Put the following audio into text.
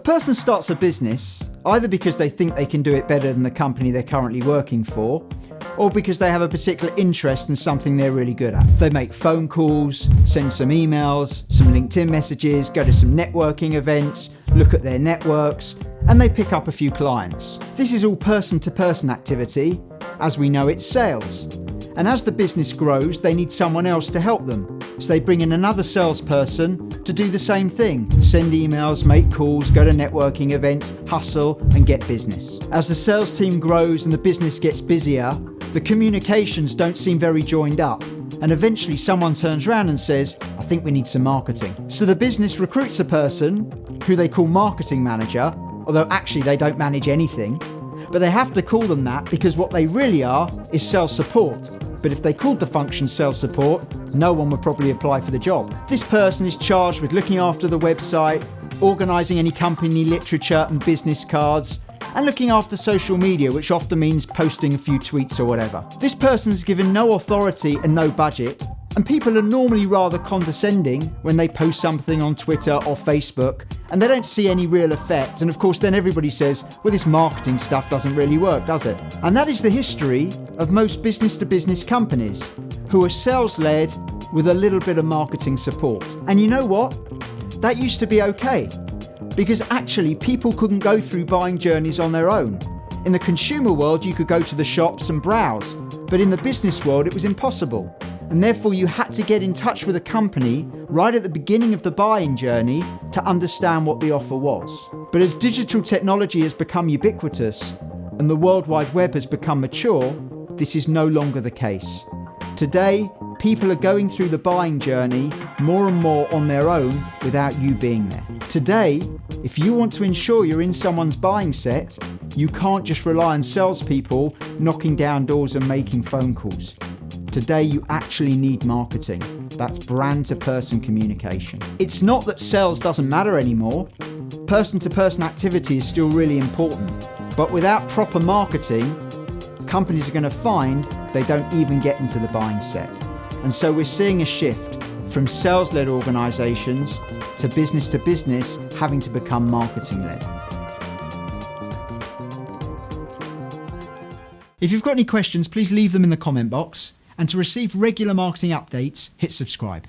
person starts a business either because they think they can do it better than the company they're currently working for, or because they have a particular interest in something they're really good at. They make phone calls, send some emails, some LinkedIn messages, go to some networking events, look at their networks, and they pick up a few clients. This is all person-to-person activity. As we know, it's sales. And as the business grows, they need someone else to help them. So they bring in another salesperson to do the same thing. Send emails, make calls, go to networking events, hustle and get business. As the sales team grows and the business gets busier, the communications don't seem very joined up. And eventually someone turns around and says, I think we need some marketing. So the business recruits a person who they call marketing manager, although actually they don't manage anything. But they have to call them that because what they really are is sales support. But if they called the function sales support, no one would probably apply for the job. This person is charged with looking after the website, organising any company literature and business cards, and looking after social media, which often means posting a few tweets or whatever. This person is given no authority and no budget, and people are normally rather condescending when they post something on Twitter or Facebook and they don't see any real effect. And of course then everybody says, well, this marketing stuff doesn't really work, does it? And that is the history of most business-to-business companies who are sales-led with a little bit of marketing support. And you know what? That used to be okay, because actually people couldn't go through buying journeys on their own. In the consumer world, you could go to the shops and browse, but in the business world, it was impossible. And therefore you had to get in touch with a company right at the beginning of the buying journey to understand what the offer was. But as digital technology has become ubiquitous and the World Wide Web has become mature, this is no longer the case. Today, people are going through the buying journey more and more on their own without you being there. Today, if you want to ensure you're in someone's buying set, you can't just rely on salespeople knocking down doors and making phone calls. Today, you actually need marketing. That's brand-to-person communication. It's not that sales doesn't matter anymore. Person-to-person activity is still really important. But without proper marketing, companies are going to find they don't even get into the buying set. And so we're seeing a shift from sales-led organizations to business having to become marketing-led. If you've got any questions, please leave them in the comment box. And to receive regular marketing updates, hit subscribe.